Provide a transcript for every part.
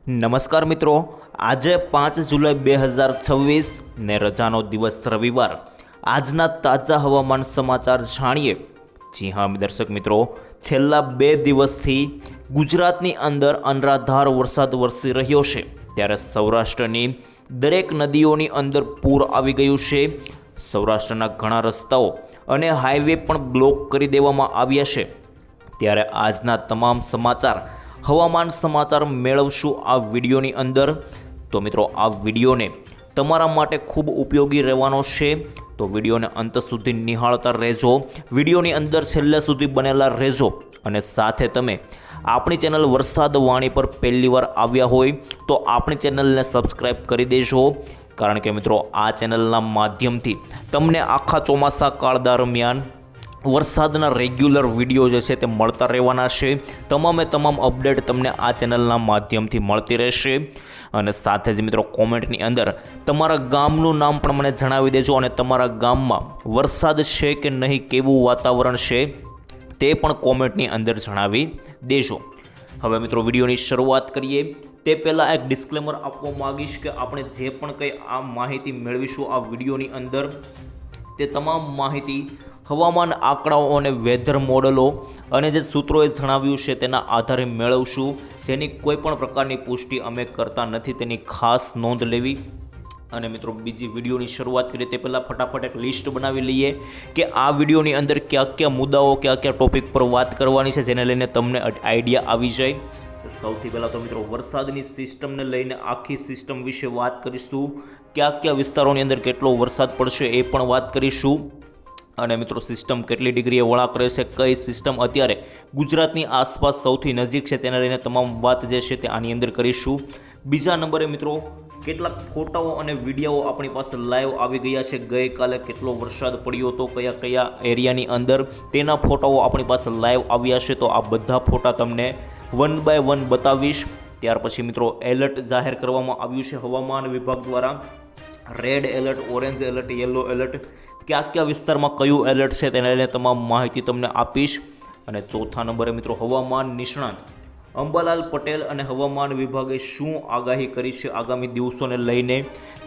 નમસ્કાર મિત્રો, આજે 5 જુલાઈ 2026 ને રજાનો દિવસ રવિવાર। આજના તાજા હવામાન સમાચાર જાણીએ। જી હા દર્શક મિત્રો, છેલ્લા 2 દિવસથી ગુજરાતની અંદર અનરાધાર વરસાદ વરસી રહ્યો છે, ત્યારે સૌરાષ્ટ્રની દરેક નદીઓની અંદર પૂર આવી ગયું છે। સૌરાષ્ટ્રના ઘણા રસ્તાઓ અને હાઈવે પણ બ્લોક કરી દેવામાં આવ્યા છે। ત્યારે આજના તમામ સમાચાર હવામાન સમાચાર મેળવશું આ વિડીયોની અંદર। તો મિત્રો, આ વિડીયોને તમારા માટે ખૂબ ઉપયોગી રહેવાનો છે, તો વિડીયોને અંત સુધી નિહાળતા રહેજો, વિડીયોની અંદર છેલ્લે સુધી બનેલા રહેજો। અને સાથે તમે આપણી ચેનલ વરસાદ વાણી પર પહેલીવાર આવ્યા હોય તો આપણી ચેનલને સબસ્ક્રાઈબ કરી દેજો, કારણ કે મિત્રો આ ચેનલના માધ્યમથી તમને આખા ચોમાસા કાળ દરમિયાન વરસાદના રેગ્યુલર વિડીયો જે છે તે મળતા રહેવાના છે। તમામે તમામ અપડેટ તમને આ ચેનલના માધ્યમથી મળતી રહેશે। અને સાથે જ મિત્રો, કોમેન્ટની અંદર તમારા ગામનું નામ પણ મને જણાવી દેજો, અને તમારા ગામમાં વરસાદ છે કે નહીં, કેવું વાતાવરણ છે તે પણ કોમેન્ટની અંદર જણાવી દેજો। હવે મિત્રો, વિડીયોની શરૂઆત કરીએ તે પહેલાં એક ડિસ્ક્લેમર આપવા માગીશ કે આપણે જે પણ કંઈ આ માહિતી મેળવીશું આ વિડીયોની અંદર, તે તમામ માહિતી હવામાન આંકડાઓ અને વેધર મોડલો અને જે સૂત્રોએ જણાવ્યું છે તેના આધારે મેળવશું, જેની કોઈ પણ પ્રકારની પુષ્ટિ અમે કરતા નથી, તેની ખાસ નોંધ લેવી। અને મિત્રો, બીજી વિડીયોની શરૂઆત કરીએ તે પહેલાં ફટાફટ એક લિસ્ટ બનાવી લઈએ કે આ વિડીયોની અંદર કયા કયા મુદ્દાઓ, કયા કયા ટોપિક પર વાત કરવાની છે, જેને લઈને તમને આઈડિયા આવી જાય। તો સૌથી પહેલાં તો મિત્રો, વરસાદની સિસ્ટમને લઈને આખી સિસ્ટમ વિશે વાત કરીશું, કયા કયા વિસ્તારોની અંદર કેટલો વરસાદ પડશે એ પણ વાત કરીશું। અને મિત્રો, સિસ્ટમ કેટલી ડિગ્રીએ વળાંક રહેશે, કઈ સિસ્ટમ અત્યારે ગુજરાતની આસપાસ સૌથી નજીક છે, તેને લઈને તમામ વાત જે છે તે આની અંદર કરીશું। બીજા નંબરે મિત્રો, કેટલાક ફોટાઓ અને વિડીયો આપણી પાસે લાઈવ આવી ગયા છે, ગઈકાલે કેટલો વરસાદ પડ્યો હતો, કયા કયા એરિયાની અંદર, તેના ફોટાઓ આપણી પાસે લાઈવ આવ્યા છે, તો આ બધા ફોટા તમને 1 બાય 1 બતાવીશ। ત્યાર પછી મિત્રો, એલર્ટ જાહેર કરવામાં આવ્યું છે હવામાન વિભાગ દ્વારા, red alert, orange alert, yellow alert, કયા કયા વિસ્તારમાં કયું એલર્ટ છે તેને લઈને તમામ માહિતી તમને આપીશ। અને ચોથા નંબરે મિત્રો, હવામાન નિષ્ણાત અંબાલાલ પટેલ અને હવામાન વિભાગે શું આગાહી કરી છે આગામી દિવસોને લઈને,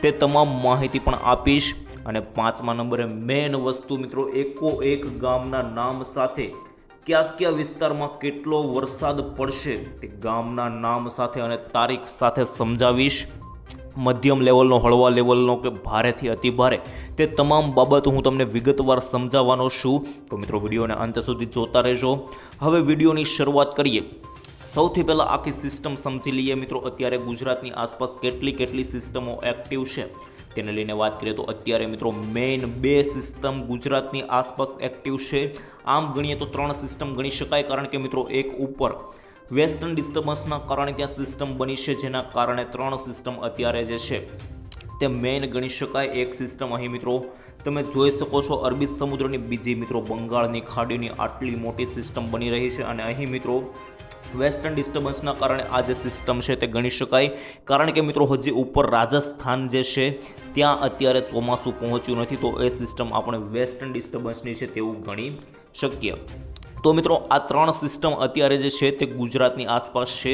તે તમામ માહિતી પણ આપીશ। અને પાંચમા નંબરે મેઇન વસ્તુ મિત્રો, એકોએક ગામના નામ સાથે કયા કયા વિસ્તારમાં કેટલો વરસાદ પડશે તે ગામના નામ સાથે અને તારીખ સાથે સમજાવીશ। મધ્યમ લેવલનો, હળવા લેવલનો કે ભારેથી અતિ ભારે, તે તમામ બાબતો હું તમને વિગતવાર સમજાવવાનો છું, તો મિત્રો વિડીયોને અંત સુધી જોતા રહેજો। હવે વિડીયોની શરૂઆત કરીએ। સૌથી પહેલાં આખી સિસ્ટમ સમજી લઈએ મિત્રો, અત્યારે ગુજરાતની આસપાસ કેટલી સિસ્ટમો એક્ટિવ છે તેને લઈને વાત કરીએ તો અત્યારે મિત્રો મેઇન 2 સિસ્ટમ ગુજરાતની આસપાસ એક્ટિવ છે। આમ ગણીએ તો 3 સિસ્ટમ ગણી શકાય, કારણ કે મિત્રો એક ઉપર વેસ્ટર્ન ડિસ્ટર્બન્સના કારણે ત્યાં સિસ્ટમ બની છે, જેના કારણે 3 સિસ્ટમ અત્યારે જે છે તે મેઇન ગણી શકાય। એક સિસ્ટમ અહીં મિત્રો તમે જોઈ શકો છો અરબી સમુદ્રની, બીજી મિત્રો બંગાળની ખાડીની આટલી મોટી સિસ્ટમ બની રહી છે, અને અહીં મિત્રો વેસ્ટર્ન ડિસ્ટર્બન્સના કારણે આ જે સિસ્ટમ છે તે ગણી શકાય, કારણ કે મિત્રો હજી ઉપર રાજસ્થાન જે છે ત્યાં અત્યારે ચોમાસું પહોંચ્યું નથી, તો એ સિસ્ટમ આપણે વેસ્ટર્ન ડિસ્ટર્બન્સની છે તેવું ગણી શકીએ। તો મિત્રો, આ 3 સિસ્ટમ અત્યારે જે છે તે ગુજરાતની આસપાસ છે,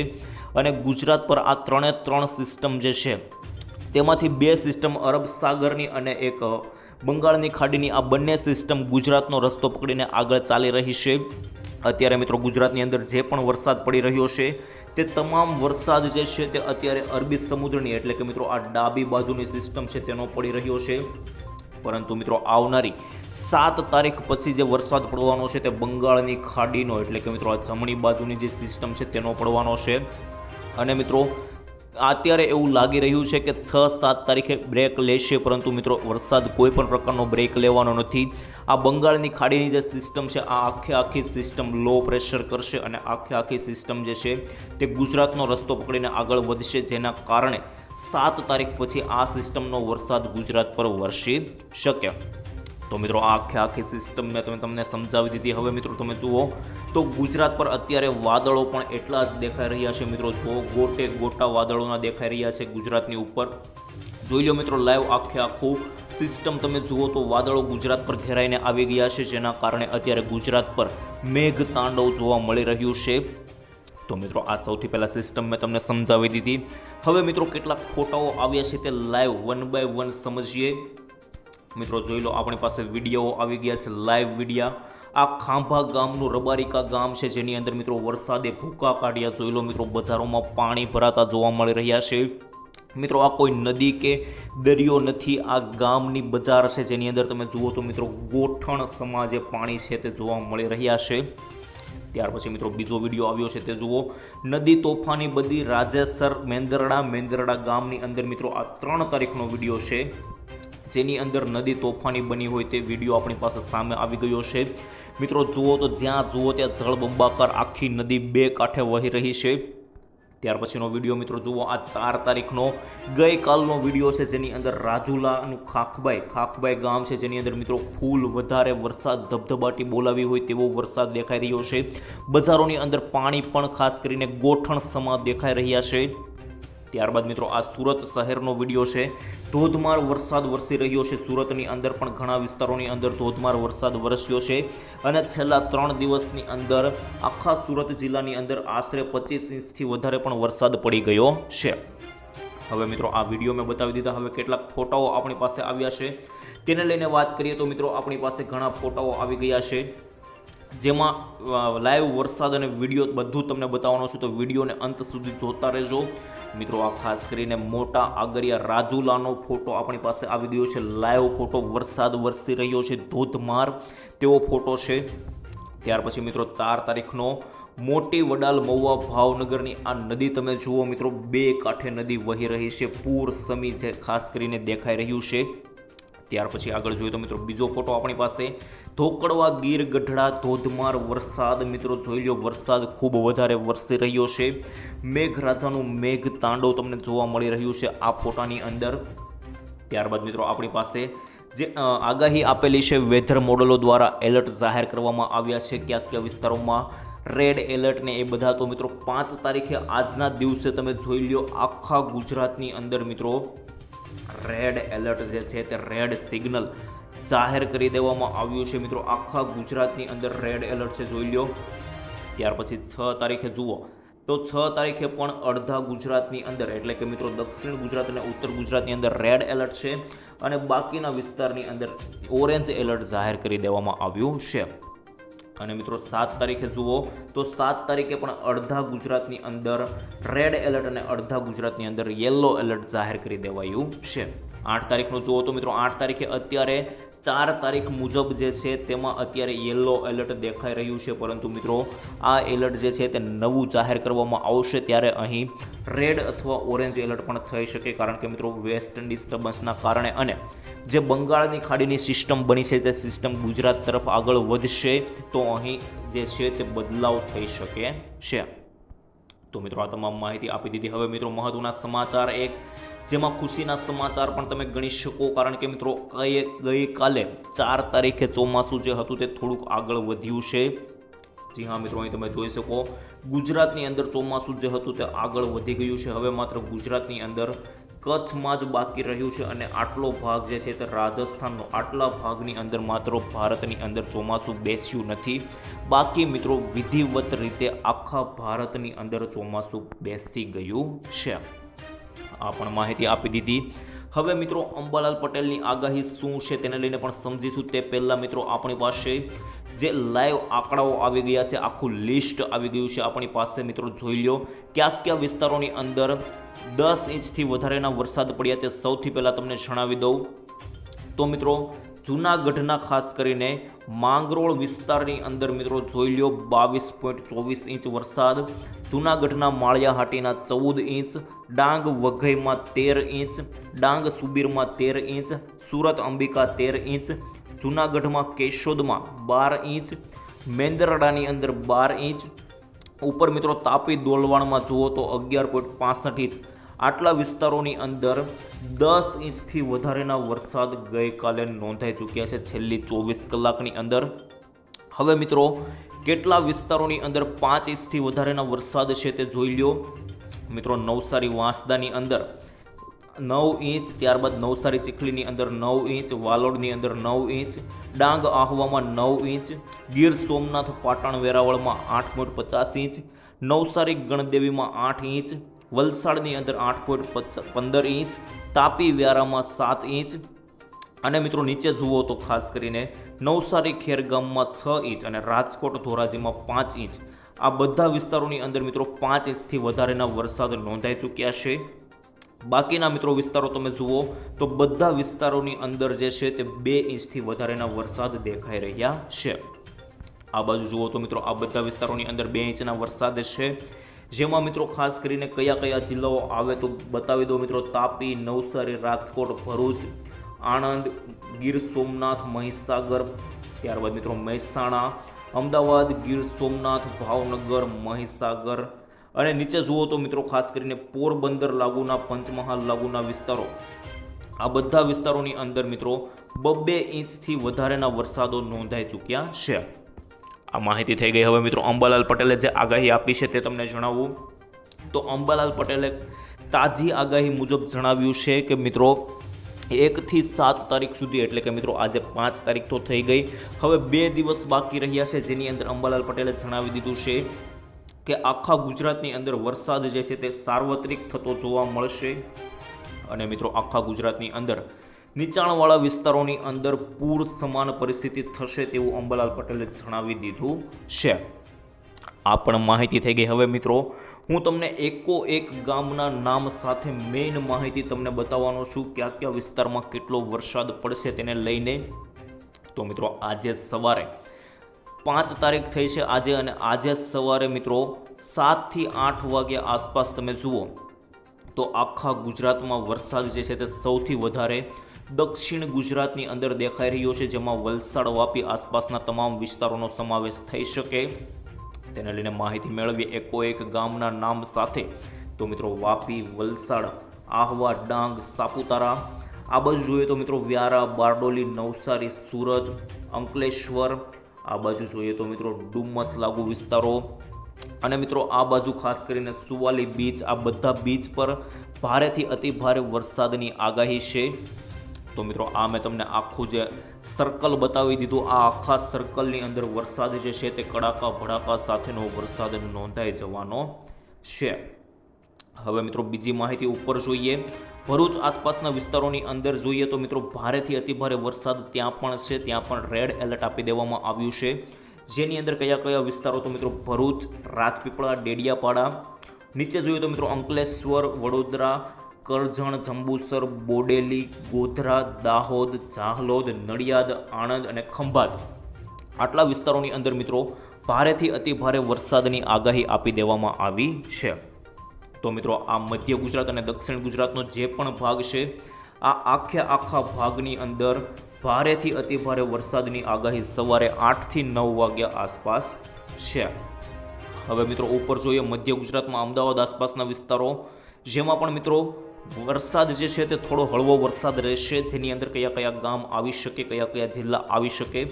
અને ગુજરાત પર આ 3 સિસ્ટમ જે છે તેમાંથી 2 સિસ્ટમ અરબ સાગરની અને એક બંગાળની ખાડીની, આ બંને સિસ્ટમ ગુજરાતનો રસ્તો પકડીને આગળ ચાલી રહી છે। અત્યારે મિત્રો ગુજરાતની અંદર જે પણ વરસાદ પડી રહ્યો છે તે તમામ વરસાદ જે છે તે અત્યારે અરબી સમુદ્રની, એટલે કે મિત્રો આ ડાબી બાજુની સિસ્ટમ છે તેનો પડી રહ્યો છે, પરંતુ મિત્રો આવનારી 7 તારીખ પછી જે વરસાદ પડવાનો છે તે બંગાળની ખાડીનો, એટલે કે મિત્રો આ જમણી બાજુની જે સિસ્ટમ છે તેનો પડવાનો છે। અને મિત્રો અત્યારે એવું લાગી રહ્યું છે કે 6-7 તારીખે બ્રેક લેશે, પરંતુ મિત્રો વરસાદ કોઈ પણ પ્રકારનો બ્રેક લેવાનો નથી। આ બંગાળની ખાડીની જે સિસ્ટમ છે આ આખી સિસ્ટમ લો પ્રેશર કરશે, અને આખી સિસ્ટમ જે છે તે ગુજરાતનો રસ્તો પકડીને આગળ વધશે, જેના કારણે 7 તારીખ પછી આ સિસ્ટમનો વરસાદ ગુજરાત પર વરસી શકે। તો મિત્રો આ આખી સિસ્ટમ મેં તમને સમજાવી દીધી। હવે મિત્રો તમે જુઓ તો ગુજરાત પર અત્યારે વાદળો પણ એટલા જ દેખાઈ રહ્યા છે મિત્રો, તો ગોટા વાદળોના દેખાઈ રહ્યા છે ગુજરાતની ઉપર। જોઈ લો મિત્રો લાઈવ આખું સિસ્ટમ તમે જુઓ તો વાદળો ગુજરાત પર ઘેરાઈને આવી ગયા છે, જેના કારણે અત્યારે ગુજરાત પર મેઘ તાંડવ જોવા મળી રહ્યું છે। તો મિત્રો આ સૌથી પહેલાં સિસ્ટમ મેં તમને સમજાવી દીધી. હવે મિત્રો કેટલાક ફોટાઓ આવ્યા છે તે લાઈવ 1 બાય 1 સમજીએ. મિત્રો જોઈ લો, આપણી પાસે વિડીયો આવી ગયા છે, લાઈવ વિડીયા. આ ખાંભા ગામનું રબારિકા ગામ છે, જેની અંદર મિત્રો વરસાદે ભૂકા કાઢ્યા. જોઈ લો મિત્રો, બજારોમાં પાણી ભરાતા જોવા મળી રહ્યા છે. મિત્રો આ કોઈ નદી કે દરિયો નથી, આ ગામની બજાર છે, જેની અંદર તમે જુઓ તો મિત્રો ગોઠણ સમાજે પાણી છે તે જોવા મળી રહ્યા છે. ત્યાર પછી મિત્રો બીજો વિડીયો આવ્યો છે તે જુઓ. નદી તોફાની બધી રાજેસર મેંદરડા ગામની અંદર મિત્રો આ 3 તારીખનો વિડીયો છે, જેની અંદર નદી તોફાની બની હોય તે વિડીયો આપણી પાસે સામે આવી ગયો છે. મિત્રો જુઓ તો જ્યાં જુઓ ત્યાં જળબંબાકાર આખી નદી 2 કાંઠે વહી રહી છે. ત્યાર પછીનો વિડીયો મિત્રો જુઓ, આ 4 તારીખનો ગઈકાલનો વિડીયો છે, જેની અંદર રાજુલાનું ખાખબાઈ ગામ છે, જેની અંદર મિત્રો ફૂલ વધારે વરસાદ ધબધબાટી બોલાવી હોય તેવો વરસાદ દેખાઈ રહ્યો છે. બજારોની અંદર પાણી પણ ખાસ કરીને ગોઠણ સમા દેખાઈ રહ્યા છે. ત્યારબાદ મિત્રો આ સુરત શહેરનો વિડીયો છે. ધોધમાર વરસાદ વરસી રહ્યો છે સુરતની અંદર, પણ ઘણા વિસ્તારોની અંદર ધોધમાર વરસાદ વરસ્યો છે અને છેલ્લા 3 દિવસની અંદર આખા સુરત જિલ્લાની અંદર આશરે 25 ઇંચથી વધારે પણ વરસાદ પડી ગયો છે. હવે મિત્રો આ વિડીયો મેં બતાવી દીધા. હવે કેટલાક ફોટાઓ આપણી પાસે આવ્યા છે, તેને લઈને વાત કરીએ તો મિત્રો આપણી પાસે ઘણા ફોટાઓ આવી ગયા છે, જેમાં લાઈવ વરસાદ અને વિડીયો બધું તમને બતાવવાનો છું, તો વિડીયોને અંત સુધી જોતા રહેજો. મિત્રો આ ખાસ કરીને મોટા આગરિયા રાજુલાનો ફોટો આપણી પાસે આવી ગયો છે, લાઈવ ફોટો. વરસાદ વરસી રહ્યો છે ધોધમાર તેવો ફોટો છે. ત્યાર પછી મિત્રો 4 તારીખનો મોટી વડાલ મહુવા ભાવનગરની આ નદી તમે જુઓ મિત્રો, 2 કાંઠે નદી વહી રહી છે, પૂર સમી જે ખાસ કરીને દેખાઈ રહ્યું છે. ત્યાર પછી આગળ જોઈએ તો મિત્રો બીજો ફોટો આપણી પાસે ધોકડવા ગીર ગઢડા ધોધમાર વરસાદ. મિત્રો જોઈ લો, વરસાદ ખૂબ વધારે વરસી રહ્યો છે. મેઘરાજાનું મેઘ તાંડવ તમને જોવા મળી રહ્યું છે આ ફોટાની અંદર. ત્યારબાદ મિત્રો આપણી પાસે જે આગાહી આપેલી છે વેધર મોડલો દ્વારા એલર્ટ જાહેર કરવામાં આવ્યા છે, કયા વિસ્તારોમાં રેડ એલર્ટ ને એ બધા. તો મિત્રો 5 તારીખે આજના દિવસે તમે જોઈ લો, આખા ગુજરાતની અંદર મિત્રો રેડ એલર્ટ જે છે તે રેડ સિગ્નલ જાહેર કરી દેવામાં આવ્યું છે. મિત્રો આખા ગુજરાતની અંદર રેડ એલર્ટ છે, જોઈ લો. ત્યાર પછી 6 તારીખે જુઓ તો 6 તારીખે પણ અડધા ગુજરાતની અંદર, એટલે કે મિત્રો દક્ષિણ ગુજરાત અને ઉત્તર ગુજરાતની અંદર રેડ એલર્ટ છે અને બાકીના વિસ્તારની અંદર ઓરેન્જ એલર્ટ જાહેર કરી દેવામાં આવ્યું છે. અને મિત્રો 7 તારીખે જુઓ તો 7 તારીખે પણ અડધા ગુજરાતની અંદર રેડ એલર્ટ અને અડધા ગુજરાતની અંદર યલો એલર્ટ જાહેર કરી દેવાયું છે. 8 તારીખનો જુઓ તો મિત્રો 8 તારીખે અત્યારે 4 તારીખ મુજબ જે છે તેમાં અત્યારે યલો એલર્ટ દેખાઈ રહ્યું છે, પરંતુ મિત્રો આ એલર્ટ જે છે તે નવું જાહેર કરવામાં આવશે ત્યારે અહીં રેડ અથવા ઓરેન્જ એલર્ટ પણ થઈ શકે, કારણ કે મિત્રો વેસ્ટર્ન ડિસ્ટર્બન્સના કારણે અને જે બંગાળની ખાડીની સિસ્ટમ બની છે તે સિસ્ટમ ગુજરાત તરફ આગળ વધશે તો અહીં જે છે તે બદલાવ થઈ શકે છે. તો મિત્રો આ તમામ માહિતી આપી દીધી. હવે મિત્રો મહત્વના સમાચાર એક, જેમાં ખુશીના સમાચાર પણ તમે ગણી શકો, કારણ કે મિત્રો ગઈકાલે 4 તારીખે ચોમાસું જે હતું તે થોડુંક આગળ વધ્યું છે. જી હા મિત્રો, અહીં તમે જોઈ શકો ગુજરાતની અંદર ચોમાસું જે હતું તે આગળ વધી ગયું છે. હવે માત્ર ગુજરાતની અંદર કચ્છમાં જ બાકી રહ્યું છે અને આટલો ભાગ જે છે તે રાજસ્થાનનો, આટલા ભાગની અંદર માત્ર ભારતની અંદર ચોમાસું બેસ્યું નથી. બાકી મિત્રો વિધિવત રીતે આખા ભારતની અંદર ચોમાસું બેસી ગયું છે. આ પણ માહિતી આપી દીધી. હવે મિત્રો અંબાલાલ પટેલની આગાહી શું છે તેને લઈને પણ સમજીશું. તે પહેલાં મિત્રો આપણી પાસે જે લાઈવ આંકડાઓ આવી ગયા છે, આખું લિસ્ટ આવી ગયું છે આપણી પાસે. મિત્રો જોઈ લો કયા વિસ્તારોની અંદર 10 ઇંચથી વધારેના વરસાદ પડ્યા તે સૌથી પહેલાં તમને જણાવી દઉં તો મિત્રો જૂનાગઢના ખાસ કરીને માંગરોળ વિસ્તારની અંદર મિત્રો જોઈ લો 22.24 ઇંચ વરસાદ. જૂનાગઢના માળિયાહાટીના 14 ઇંચ, ડાંગ વઘઈમાં 13 ઇંચ, ડાંગ સુબીરમાં 13 ઇંચ, સુરત અંબિકા 13 ઇંચ, જૂનાગઢમાં કેશોદમાં 12 ઇંચ, મેંદરડાની અંદર 12 ઇંચ, ઉપર મિત્રો તાપી દોલવાણમાં જુઓ તો 11.65 ઇંચ. આટલા વિસ્તારોની અંદર 10 ઇંચથી વધારેના વરસાદ ગઈકાલે નોંધાઈ ચૂક્યા છે છેલ્લી 24 કલાકની અંદર. હવે મિત્રો કેટલા વિસ્તારોની અંદર 5 ઇંચથી વધારેના વરસાદ છે તે જોઈ લો. મિત્રો નવસારી વાંસદાની અંદર 9 ઇંચ, ત્યારબાદ નવસારી ચીખલીની અંદર 9 ઇંચ, વાલોડની અંદર 9 ઇંચ, ડાંગ આહવામાં 9 ઇંચ, ગીર સોમનાથ પાટણ વેરાવળમાં 8.50 ઇંચ, નવસારી ગણદેવીમાં 8 ઇંચ, વલસાડની અંદર 8.15 ઇંચ, તાપી વ્યારામાં 7 ઇંચ, અને મિત્રો નીચે જુઓ તો ખાસ કરીને નવસારી ખેરગામમાં 6 ઇંચ અને રાજકોટ ધોરાજીમાં 5 ઇંચ. આ બધા વિસ્તારોની અંદર મિત્રો 5 ઇંચથી વધારેના વરસાદ નોંધાઈ ચૂક્યા છે. બાકીના મિત્રો વિસ્તારો તમે જુઓ તો બધા વિસ્તારોની અંદર જે છે તે 2 ઇંચથી વધારેના વરસાદ દેખાઈ રહ્યા છે. આ બાજુ જુઓ તો મિત્રો આ બધા વિસ્તારોની અંદર 2 ઇંચના વરસાદ છે, જેમાં મિત્રો ખાસ કરીને કયા કયા જિલ્લાઓ આવે તો બતાવી દો મિત્રો. તાપી, નવસારી, રાજકોટ, ભરૂચ, આણંદ, ગીર સોમનાથ, મહીસાગર, ત્યારબાદ મિત્રો મહેસાણા, અમદાવાદ, ગીર સોમનાથ, ભાવનગર, મહીસાગર, અને નીચે જુઓ તો મિત્રો ખાસ કરીને પોરબંદર લાગુના, પંચમહાલ લાગુના વિસ્તારો. આ બધા વિસ્તારોની અંદર મિત્રો 2 ઇંચથી વધારેના વરસાદો નોંધાઈ ચૂક્યા છે. આ માહિતી થઈ ગઈ. હવે મિત્રો અંબાલાલ પટેલે જે આગાહી આપી છે તે તમને જણાવું તો અંબાલાલ પટેલે તાજી આગાહી મુજબ જણાવ્યું છે કે મિત્રો 1 થી 7 તારીખ સુધી, એટલે કે મિત્રો આજે 5 તારીખ તો થઈ ગઈ, હવે 2 દિવસ બાકી રહ્યા છે, જેની અંદર અંબાલાલ પટેલે જણાવી દીધું છે કે આખા ગુજરાતની અંદર વરસાદ જે છે તે સાર્વત્રિક થતો જોવા મળશે. અને મિત્રો આખા ગુજરાતની અંદર નીચાણવાળા વિસ્તારોની અંદર પૂર સમાન પરિસ્થિતિ થશે તેવું અંબાલાલ પટેલે જણાવી દીધું છે. આ પણ માહિતી થઈ ગઈ. હવે મિત્રો હું તમને એકો-એક ગામના નામ સાથે મેઇન માહિતી તમને બતાવવાનો છું, કયા કયા વિસ્તારમાં કેટલો વરસાદ પડશે તેને લઈને. તો મિત્રો આજે સવારે 5 તારીખ થઈ છે આજે, અને આજે સવારે મિત્રો 7 થી 8 વાગ્યા આસપાસ તમે જુઓ તો આખા ગુજરાતમાં વરસાદ જે છે તે સૌથી વધારે દક્ષિણ ગુજરાતની અંદર દેખાઈ રહ્યો છે, જેમાં વલસાડ, વાપી આસપાસના તમામ વિસ્તારોનો સમાવેશ થઈ શકે. તેને લઈને માહિતી મેળવીએ એકો-એક ગામના નામ સાથે. તો મિત્રો વાપી, વલસાડ, આહવા, ડાંગ, સાપુતારા, આ બાજુ જોઈએ તો મિત્રો વ્યારા, બારડોલી, નવસારી, સુરત, અંકલેશ્વર, આ બાજુ જોઈએ તો મિત્રો ડુમસ લાગુ વિસ્તારો, અને મિત્રો આ બાજુ ખાસ કરીને સુવાલી બીચ, આ બધા બીચ પર ભારેથી અતિ ભારે વરસાદની આગાહી છે. તો મિત્રો આ મેં તમને આખું જે સર્કલ બતાવી દીધું, આ આખા સર્કલની અંદર વરસાદ જે છે તે કડાકા ભડાકા સાથેનો વરસાદ નોંધાઈ જવાનો છે. હવે મિત્રો બીજી માહિતી ઉપર જોઈએ. ભરૂચ આસપાસના વિસ્તારોની અંદર જોઈએ તો મિત્રો ભારેથી અતિ ભારે વરસાદ ત્યાં પણ છે, ત્યાં પણ રેડ એલર્ટ આપી દેવામાં આવ્યું છે. જેની અંદર કયા કયા વિસ્તારો તો મિત્રો ભરૂચ, રાજપીપળા, ડેડિયાપાડા, નીચે જોઈએ તો મિત્રો અંકલેશ્વર, વડોદરા, કરજણ, જંબુસર, બોડેલી, ગોધરા, દાહોદ, જાહલોદ, નડિયાદ, આણંદ અને ખંભાત, આટલા વિસ્તારોની અંદર મિત્રો ભારેથી અતિ ભારે વરસાદની આગાહી આપી દેવામાં આવી છે. તો મિત્રો આ મધ્ય ગુજરાત અને દક્ષિણ ગુજરાતનો જે પણ ભાગ છે, આ આખા ભાગની અંદર ભારેથી અતિ ભારે વરસાદની આગાહી સવારે 8 થી 9 વાગ્યા આસપાસ છે. હવે મિત્રો ઉપર જોઈએ મધ્ય ગુજરાતમાં અમદાવાદ આસપાસના વિસ્તારો, જેમાં પણ મિત્રો વરસાદ જે છે તે થોડો હળવો વરસાદ રહેશે, જેની અંદર કયા કયા ગામ આવી શકે, કયા કયા જિલ્લા આવી શકે.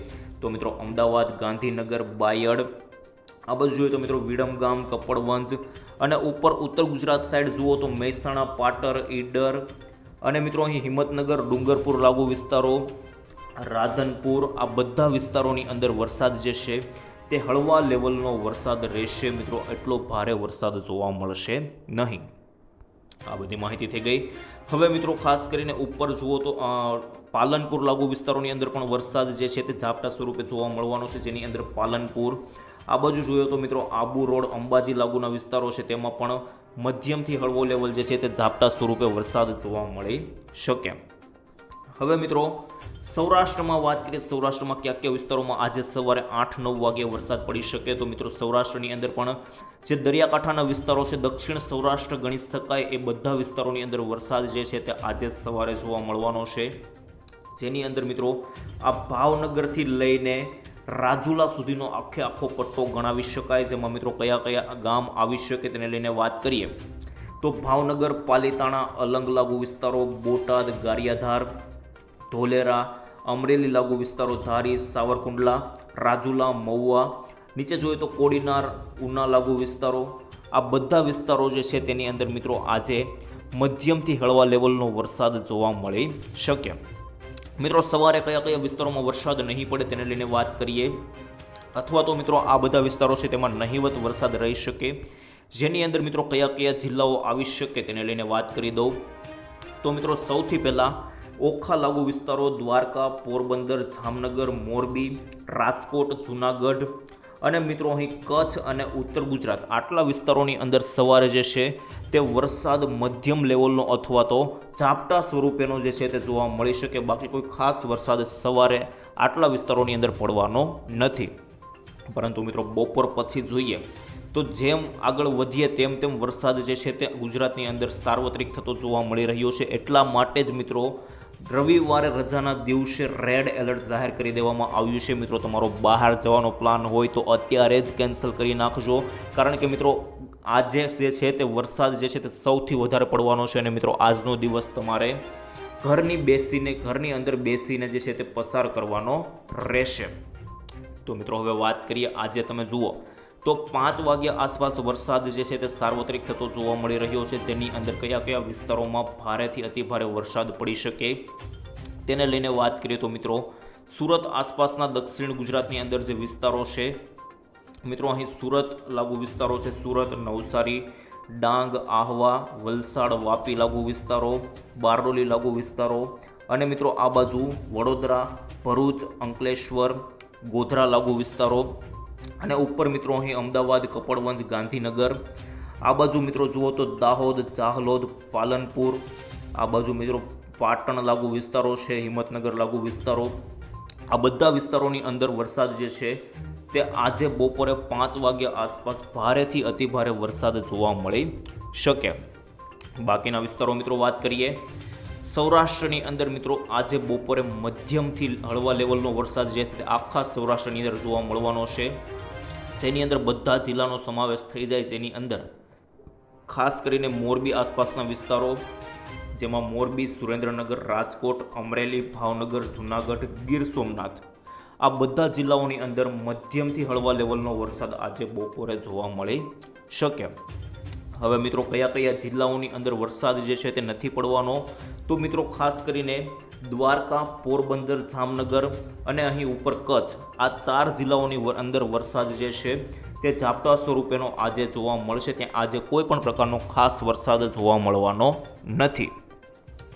તો મિત્રો અમદાવાદ, ગાંધીનગર, બાયડ, આ બાજુ જોઈએ તો મિત્રો વિડમગામ, કપડવંજ, અને ઉપર ઉત્તર ગુજરાત સાઈડ જુઓ તો મહેસાણા, પાટર, ઈડર, અને મિત્રો અહીં હિંમતનગર, ડુંગરપુર લાગુ વિસ્તારો, રાધનપુર, આ બધા વિસ્તારોની અંદર વરસાદ જે છે તે હળવા લેવલનો વરસાદ રહેશે મિત્રો, એટલો ભારે વરસાદ જોવા મળશે નહીં. આ બધી માહિતી થઈ ગઈ. હવે મિત્રો ખાસ કરીને ઉપર જુઓ તો પાલનપુર લાગુ વિસ્તારોની અંદર પણ વરસાદ જે છે તે ઝાપટા સ્વરૂપે જોવા મળવાનો છે, જેની અંદર પાલનપુર, આ બાજુ જોઈએ તો મિત્રો આબુ રોડ, અંબાજી લાગુના વિસ્તારો છે, તેમાં પણ મધ્યમથી હળવો લેવલ જે છે તે ઝાપટા સ્વરૂપે વરસાદ જોવા મળી શકે. હવે મિત્રો સૌરાષ્ટ્રમાં વાત કરીએ, સૌરાષ્ટ્રમાં કયા કયા વિસ્તારોમાં આજે સવારે 8-9 વાગે વરસાદ પડી શકે. તો મિત્રો સૌરાષ્ટ્રની અંદર પણ જે દરિયાકાંઠાના વિસ્તારો છે, દક્ષિણ સૌરાષ્ટ્ર ગણી શકાય, એ બધા વિસ્તારોની અંદર વરસાદ જે છે તે આજે સવારે જોવા મળવાનો છે. જેની અંદર મિત્રો આ ભાવનગરથી લઈને રાજુલા સુધીનો આખો પટ્ટો ગણાવી શકાય, જેમાં મિત્રો કયા કયા ગામ આવી શકે તેને લઈને વાત કરીએ તો ભાવનગર, પાલીતાણા, અલંગ લાગુ વિસ્તારો, બોટાદ, ગારિયાધાર, ધોલેરા, અમરેલી લાગુ વિસ્તારો, ધારી, સાવરકુંડલા, રાજુલા, મહુવા, નીચે જોઈએ તો કોડીનાર, ઉના લાગુ વિસ્તારો, આ બધા વિસ્તારો જે છે તેની અંદર મિત્રો આજે મધ્યમથી હળવા લેવલનો વરસાદ જોવા મળી શકે. મિત્રો સવારે કયા કયા વિસ્તારોમાં વરસાદ નહીં પડે તેને લઈને વાત કરીએ અથવા તો મિત્રો આ બધા વિસ્તારો છે તેમાં નહિવત વરસાદ રહી શકે, જેની અંદર મિત્રો કયા કયા જિલ્લાઓ આવી શકે તેને લઈને વાત કરી દઉં તો મિત્રો સૌથી પહેલાં ઓખા લાગુ વિસ્તારો દ્વારકા, પોરબંદર, જામનગર, મોરબી, રાજકોટ, જૂનાગઢ અને મિત્રો અહીં કચ્છ અને ઉત્તર ગુજરાત આટલા વિસ્તારોની અંદર સવારે જે છે તે વરસાદ મધ્યમ લેવલનો અથવા તો ઝાપટા સ્વરૂપેનો જે છે તે જોવા મળી શકે. બાકી કોઈ ખાસ વરસાદ સવારે આટલા વિસ્તારોની અંદર પડવાનો નથી. પરંતુ મિત્રો બપોર પછી જોઈએ તો જેમ આગળ વધીએ તેમ તેમ વરસાદ જે છે તે ગુજરાતની અંદર સાર્વત્રિક થતો જોવા મળી રહ્યો છે. એટલા માટે જ મિત્રો રવિવારે રજાના દિવસે રેડ એલર્ટ જાહેર કરી દેવામાં આવ્યું છે. મિત્રો તમારો બહાર જવાનો પ્લાન હોય તો અત્યારે જ કેન્સલ કરી નાખજો, કારણ કે મિત્રો આજે જે છે તે વરસાદ જે છે તે સૌથી વધારે પડવાનો છે અને મિત્રો આજનો દિવસ તમારે ઘરની અંદર બેસીને જે છે તે પસાર કરવાનો રહેશે. તો મિત્રો હવે વાત કરીએ આજે તમે જુઓ તો 5 વાગ્યા આસપાસ વરસાદ જે છે તે સાર્વત્રિક થતો જોવા મળી રહ્યો છે, જેની અંદર કયા કયા વિસ્તારોમાં ભારેથી અતિભારે વરસાદ પડી શકે તેને લઈને વાત કરીએ તો મિત્રો સુરત આસપાસના દક્ષિણ ગુજરાતની અંદર જે વિસ્તારો છે મિત્રો અહીં સુરત લાગુ વિસ્તારો છે, સુરત, નવસારી, ડાંગ, આહવા, વલસાડ, વાપી લાગુ વિસ્તારો, બારડોલી લાગુ વિસ્તારો અને મિત્રો આ બાજુ વડોદરા, ભરૂચ, અંકલેશ્વર, ગોધરા લાગુ વિસ્તારો અને ઉપર મિત્રો અહીં અમદાવાદ, કપડવંજ, ગાંધીનગર, આ બાજુ મિત્રો જુઓ તો દાહોદ, ચાહલોદ, પાલનપુર, આ બાજુ મિત્રો પાટણ લાગુ વિસ્તારો છે, હિંમતનગર લાગુ વિસ્તારો, આ બધા વિસ્તારોની અંદર વરસાદ જે છે તે આજે બપોરે 5 વાગ્યા આસપાસ ભારેથી અતિભારે વરસાદ જોવા મળી શકે. બાકીના વિસ્તારો મિત્રો વાત કરીએ સૌરાષ્ટ્રની અંદર મિત્રો આજે બપોરે મધ્યમથી હળવા લેવલનો વરસાદ જે છે આખા સૌરાષ્ટ્રની અંદર જોવા મળવાનો છે, જેની અંદર બધા જિલ્લાનો સમાવેશ થઈ જાય. જેની અંદર ખાસ કરીને મોરબી આસપાસના વિસ્તારો જેમાં મોરબી, સુરેન્દ્રનગર, રાજકોટ, અમરેલી, ભાવનગર, જૂનાગઢ, ગીર સોમનાથ આ બધા જિલ્લાઓની અંદર મધ્યમથી હળવા લેવલનો વરસાદ આજે બપોરે જોવા મળી શકે. હવે મિત્રો કયા કયા જિલ્લાઓની અંદર વરસાદ જે છે તે નથી પડવાનો તો મિત્રો ખાસ કરીને દ્વારકા, પોરબંદર, જામનગર અને અહીં ઉપર કચ્છ આ 4 જિલ્લાઓની અંદર વરસાદ જે છે તે ઝાપટા સ્વરૂપેનો આજે જોવા મળશે. ત્યાં આજે કોઈ પણ પ્રકારનો ખાસ વરસાદ જોવા મળવાનો નથી.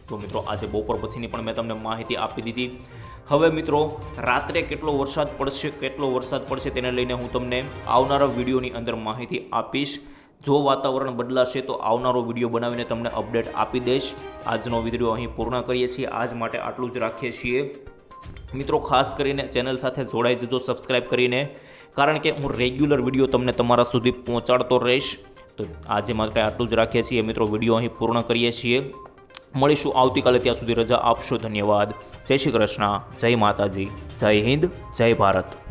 તો મિત્રો આજે બપોર પછીની પણ મેં તમને માહિતી આપી દીધી. હવે મિત્રો રાત્રે કેટલો વરસાદ પડશે તેને લઈને હું તમને આવનારા વિડીયોની અંદર માહિતી આપીશ. જો વાતાવરણ બદલાશે તો આવનારો વિડીયો બનાવીને તમને અપડેટ આપી દઈશ. આજનો વિડીયો અહીં પૂર્ણ કરીએ છીએ. આજ માટે આટલું જ રાખીએ છીએ. મિત્રો ખાસ કરીને ચેનલ સાથે જોડાઈ જજો સબસ્ક્રાઈબ કરીને, કારણ કે હું રેગ્યુલર વિડીયો તમને તમારા સુધી પહોંચાડતો રહીશ. તો આજે માટે આટલું જ રાખીએ છીએ મિત્રો. વિડીયો અહીં પૂર્ણ કરીએ છીએ. મળીશું આવતીકાલે. ત્યાં સુધી રજા આપશો. ધન્યવાદ. જય શ્રી કૃષ્ણ, જય માતાજી, જય હિન્દ, જય ભારત.